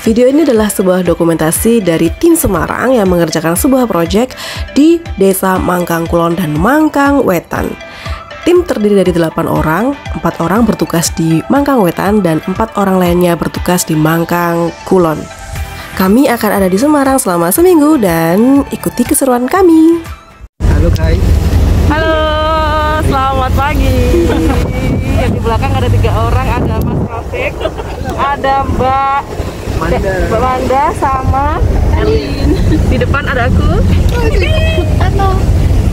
Video ini adalah sebuah dokumentasi dari tim Semarang yang mengerjakan sebuah proyek di Desa Mangkang Kulon dan Mangkang Wetan. Tim terdiri dari 8 orang, 4 orang bertugas di Mangkang Wetan dan 4 orang lainnya bertugas di Mangkang Kulon. Kami akan ada di Semarang selama seminggu dan ikuti keseruan kami. Halo Kai. Halo, selamat pagi. Yang di belakang ada 3 orang, ada Mas Rafiq, ada Mbak Manda sama Elin. Di depan ada aku,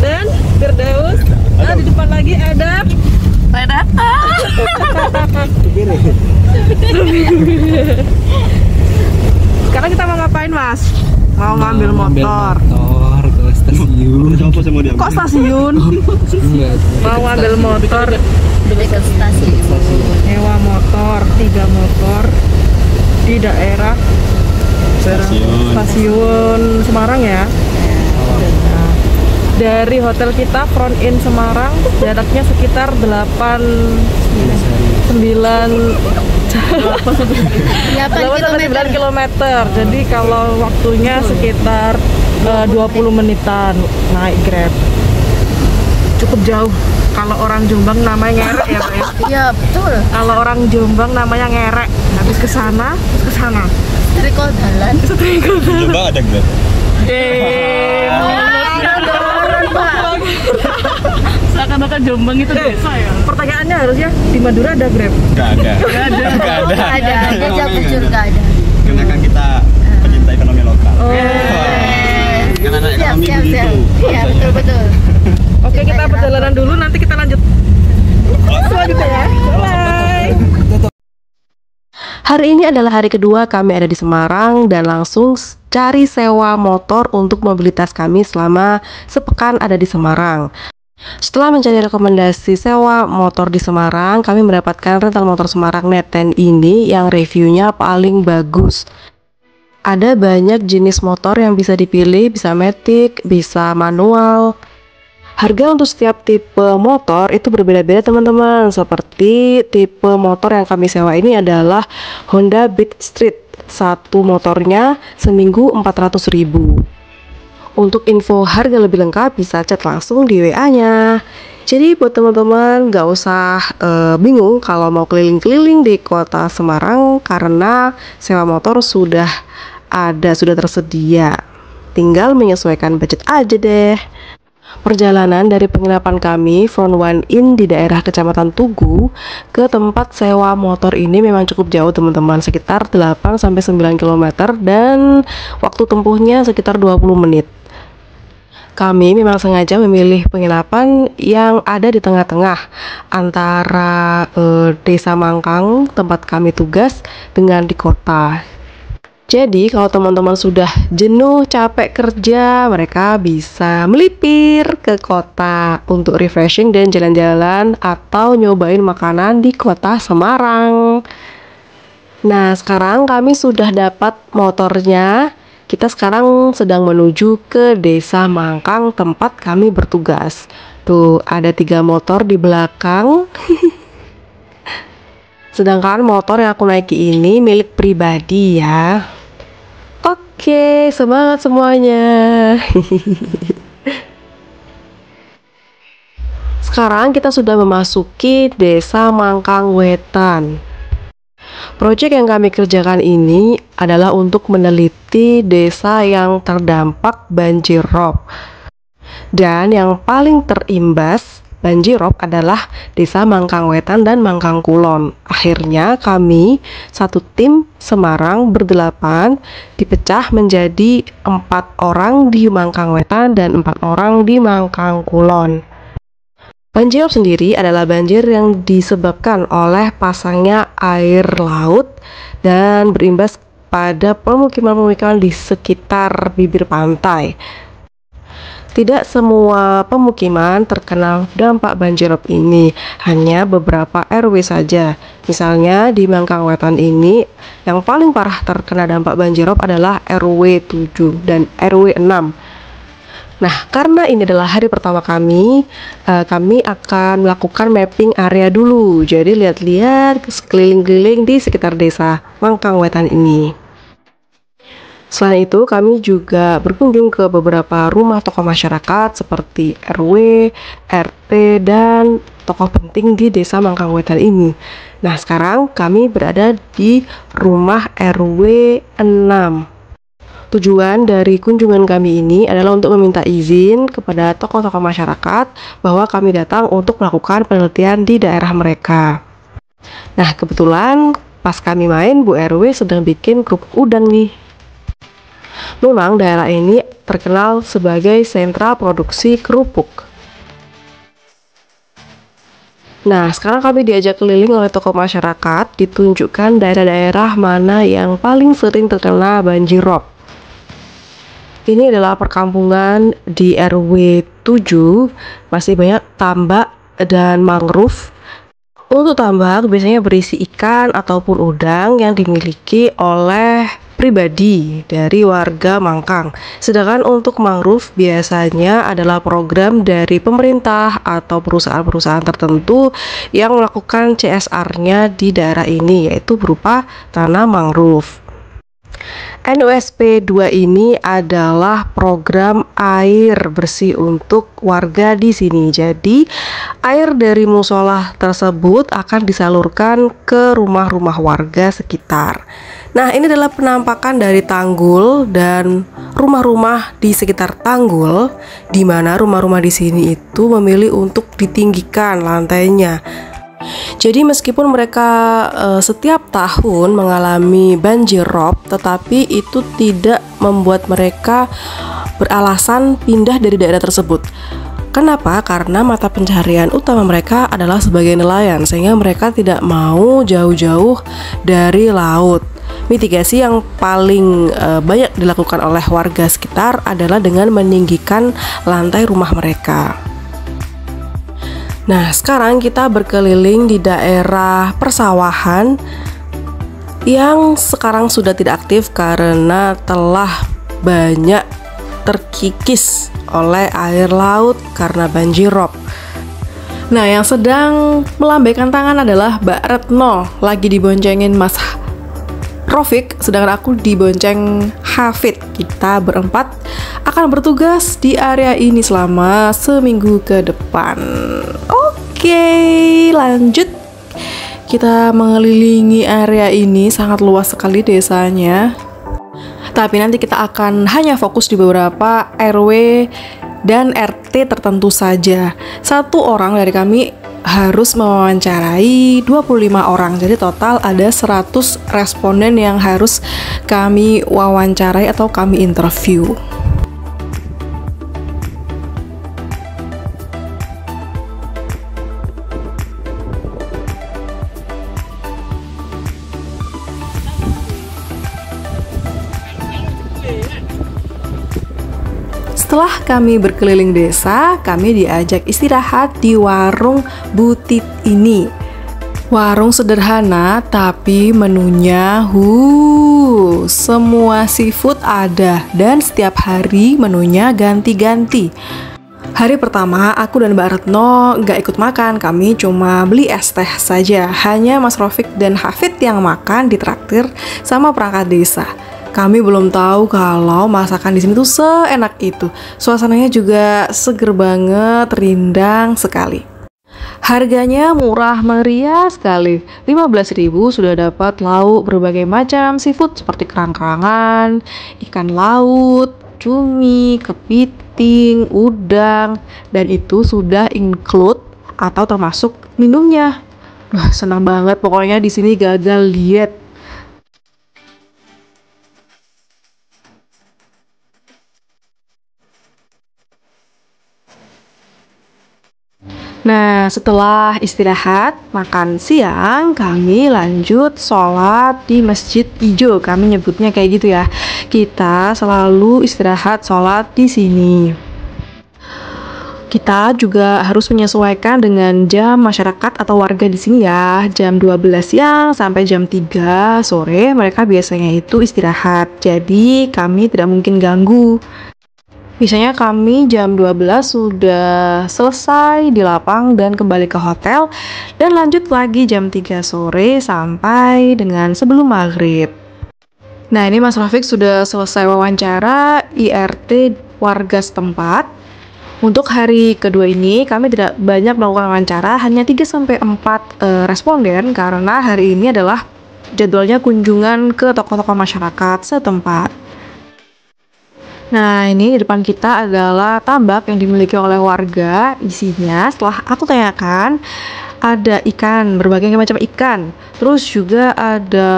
dan Firdaus. Nah, di depan lagi ada Renata. Sekarang kita mau ngapain, Mas? Mau ngambil motor ke stasiun. Kok stasiun? Mau ngambil motor ke stasiun. nyewa motor 3 motor di daerah stasiun Semarang ya. Nah, dari hotel kita Front In Semarang jaraknya sekitar 9 km. Jadi kalau waktunya sekitar 20 menitan naik Grab. Cukup jauh. Kalau orang Jombang namanya ngerek ya, Pak ya? Iya, betul. Kalau orang Jombang namanya ngerek. Habis ke sana. Setrika dalan. Jombang ada Grab. Seakan-akan Jombang itu desa ya. Pertanyaannya harusnya di Madura ada Grab? Gak ada. Ada. Jujur gak ada. Karena kan kita pecinta ekonomi lokal. Kan anak ekonomi begitu. Iya, betul. Oke, kita perjalanan dulu, nanti kita lanjut selanjutnya ya. Bye. Hari ini adalah hari kedua kami ada di Semarang dan langsung cari sewa motor untuk mobilitas kami selama sepekan ada di Semarang. Setelah mencari rekomendasi sewa motor di Semarang, kami mendapatkan rental motor Semarang Net10 ini yang reviewnya paling bagus. Ada banyak jenis motor yang bisa dipilih, bisa matic, bisa manual. Harga untuk setiap tipe motor itu berbeda-beda teman-teman. Seperti tipe motor yang kami sewa ini adalah Honda Beat Street. Satu motornya seminggu 400.000. Untuk info harga lebih lengkap bisa chat langsung di WA-nya. Jadi buat teman-teman gak usah bingung kalau mau keliling-keliling di kota Semarang karena sewa motor sudah tersedia. Tinggal menyesuaikan budget aja deh. Perjalanan dari penginapan kami Front One In di daerah Kecamatan Tugu ke tempat sewa motor ini memang cukup jauh teman-teman, sekitar 8-9 km dan waktu tempuhnya sekitar 20 menit. Kami memang sengaja memilih penginapan yang ada di tengah-tengah antara Desa Mangkang tempat kami tugas dengan di kota. Jadi kalau teman-teman sudah jenuh capek kerja, mereka bisa melipir ke kota untuk refreshing dan jalan-jalan atau nyobain makanan di kota Semarang. Nah, sekarang kami sudah dapat motornya. Kita sekarang sedang menuju ke Desa Mangkang tempat kami bertugas. Tuh, ada 3 motor di belakang. Sedangkan motor yang aku naiki ini milik pribadi ya. Oke, semangat semuanya. Sekarang kita sudah memasuki Desa Mangkang Wetan. Proyek yang kami kerjakan ini adalah untuk meneliti desa yang terdampak banjir rob. Dan yang paling terimbas banjir rob adalah Desa Mangkang Wetan dan Mangkang Kulon. Akhirnya kami satu tim Semarang berdelapan dipecah menjadi 4 orang di Mangkang Wetan dan 4 orang di Mangkang Kulon. Banjir rob sendiri adalah banjir yang disebabkan oleh pasangnya air laut dan berimbas pada pemukiman-pemukiman di sekitar bibir pantai. Tidak semua pemukiman terkena dampak banjir rob ini, hanya beberapa RW saja. Misalnya di Mangkang Wetan ini yang paling parah terkena dampak banjir rob adalah RW 7 dan RW 6. Nah, karena ini adalah hari pertama kami akan melakukan mapping area dulu. Jadi lihat-lihat sekeliling-keliling di sekitar Desa Mangkang Wetan ini. Selain itu, kami juga berkunjung ke beberapa rumah tokoh masyarakat seperti RW, RT, dan tokoh penting di Desa Mangkangwetan ini. Nah, sekarang kami berada di rumah RW 6. Tujuan dari kunjungan kami ini adalah untuk meminta izin kepada tokoh-tokoh masyarakat bahwa kami datang untuk melakukan penelitian di daerah mereka. Nah, kebetulan pas kami main, Bu RW sedang bikin kerupuk udang nih. Memang daerah ini terkenal sebagai sentra produksi kerupuk. Nah, sekarang kami diajak keliling oleh tokoh masyarakat, ditunjukkan daerah-daerah mana yang paling sering terkena banjir rob. Ini adalah perkampungan di RW 7, masih banyak tambak dan mangrove. Untuk tambak biasanya berisi ikan ataupun udang yang dimiliki oleh pribadi dari warga Mangkang. Sedangkan untuk mangrove biasanya adalah program dari pemerintah atau perusahaan-perusahaan tertentu yang melakukan CSR-nya di daerah ini, yaitu berupa tanam mangrove. NUSP 2 ini adalah program air bersih untuk warga di sini. Jadi, air dari musola tersebut akan disalurkan ke rumah-rumah warga sekitar. Nah, ini adalah penampakan dari tanggul dan rumah-rumah di sekitar tanggul, di mana rumah-rumah di sini itu memilih untuk ditinggikan lantainya. Jadi meskipun mereka setiap tahun mengalami banjir rob, tetapi itu tidak membuat mereka beralasan pindah dari daerah tersebut. Kenapa? Karena mata pencaharian utama mereka adalah sebagai nelayan, sehingga mereka tidak mau jauh-jauh dari laut. Mitigasi yang paling banyak dilakukan oleh warga sekitar adalah dengan meninggikan lantai rumah mereka. Nah, sekarang kita berkeliling di daerah persawahan yang sekarang sudah tidak aktif karena telah banyak terkikis oleh air laut karena banjir rob. Nah, yang sedang melambaikan tangan adalah Mbak Retno, lagi diboncengin Mas Rofik, sedangkan aku dibonceng Hafid. Kita berempat akan bertugas di area ini selama seminggu ke depan. Oke, lanjut. Kita mengelilingi area ini, sangat luas sekali desanya. Tapi nanti kita akan hanya fokus di beberapa RW dan RT tertentu saja. Satu orang dari kami harus mewawancarai 25 orang. Jadi total ada 100 responden yang harus kami wawancarai atau kami interview. Setelah kami berkeliling desa, kami diajak istirahat di warung Butit ini. Warung sederhana tapi menunya semua seafood ada dan setiap hari menunya ganti-ganti. Hari pertama aku dan Mbak Retno nggak ikut makan, kami cuma beli es teh saja. Hanya Mas Rofik dan Hafid yang makan ditraktir sama perangkat desa. Kami belum tahu kalau masakan di sini tuh seenak itu. Suasananya juga seger banget, rindang sekali. Harganya murah meriah sekali. 15.000 sudah dapat lauk berbagai macam seafood seperti kerang-kerangan, ikan laut, cumi, kepiting, udang, dan itu sudah include atau termasuk minumnya. Wah, senang banget pokoknya di sini gagal diet. Nah, setelah istirahat, makan siang, kami lanjut sholat di Masjid Ijo. Kami nyebutnya kayak gitu ya. Kita selalu istirahat sholat di sini. Kita juga harus menyesuaikan dengan jam masyarakat atau warga di sini ya. Jam 12 siang sampai jam 3 sore mereka biasanya itu istirahat. Jadi kami tidak mungkin ganggu. Biasanya kami jam 12 sudah selesai di lapang dan kembali ke hotel dan lanjut lagi jam 3 sore sampai dengan sebelum maghrib. Nah, ini Mas Rafiq sudah selesai wawancara IRT warga setempat. Untuk hari kedua ini kami tidak banyak melakukan wawancara, hanya 3-4 responden karena hari ini adalah jadwalnya kunjungan ke tokoh-tokoh masyarakat setempat. Nah, ini di depan kita adalah tambak yang dimiliki oleh warga. Isinya setelah aku tanyakan, ada ikan, berbagai macam ikan. Terus juga ada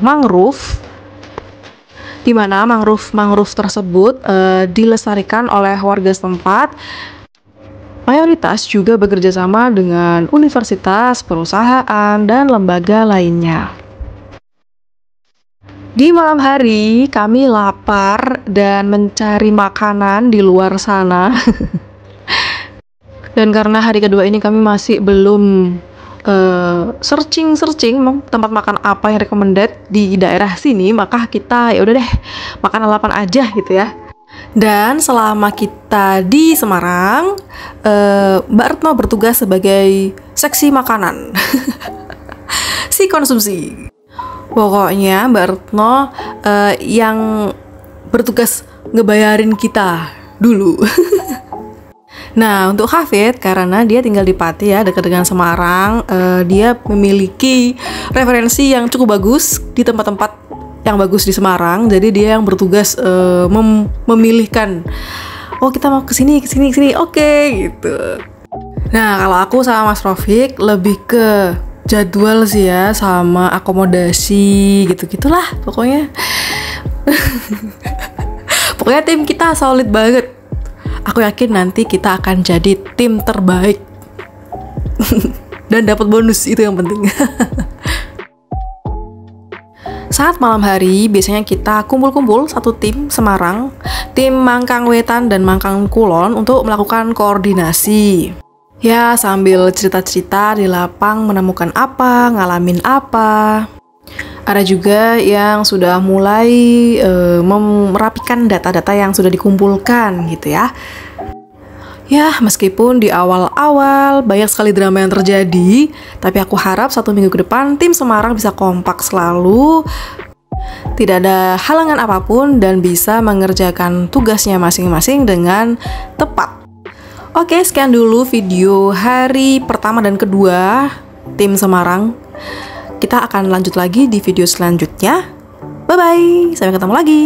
mangrove, di mana mangrove tersebut dilestarikan oleh warga setempat. Mayoritas juga bekerja sama dengan universitas, perusahaan, dan lembaga lainnya. Di malam hari, kami lapar dan mencari makanan di luar sana. Dan karena hari kedua ini kami masih belum searching tempat makan apa yang recommended di daerah sini, maka kita ya udah deh makan lalapan aja gitu ya. Dan selama kita di Semarang, Mbak Retno bertugas sebagai seksi makanan. Si konsumsi. Pokoknya Mbak Retno yang bertugas ngebayarin kita dulu. Nah, untuk Hafid, karena dia tinggal di Pati ya, dekat dengan Semarang, dia memiliki referensi yang cukup bagus di tempat-tempat yang bagus di Semarang. Jadi dia yang bertugas memilihkan, oh kita mau kesini, oke gitu. Nah, kalau aku sama Mas Rafiq lebih ke jadwal sih ya, sama akomodasi gitu-gitulah pokoknya. Pokoknya tim kita solid banget. Aku yakin nanti kita akan jadi tim terbaik. Dan dapat bonus, itu yang penting. Saat malam hari biasanya kita kumpul-kumpul satu tim Semarang, tim Mangkang Wetan dan Mangkang Kulon untuk melakukan koordinasi. Ya, sambil cerita-cerita di lapang menemukan apa, ngalamin apa. Ada juga yang sudah mulai merapikan data-data yang sudah dikumpulkan gitu ya. Ya, meskipun di awal-awal banyak sekali drama yang terjadi, tapi aku harap 1 minggu ke depan tim Semarang bisa kompak selalu, tidak ada halangan apapun dan bisa mengerjakan tugasnya masing-masing dengan tepat. Oke, sekian dulu video hari pertama dan kedua tim Semarang. Kita akan lanjut lagi di video selanjutnya. Bye-bye, sampai ketemu lagi.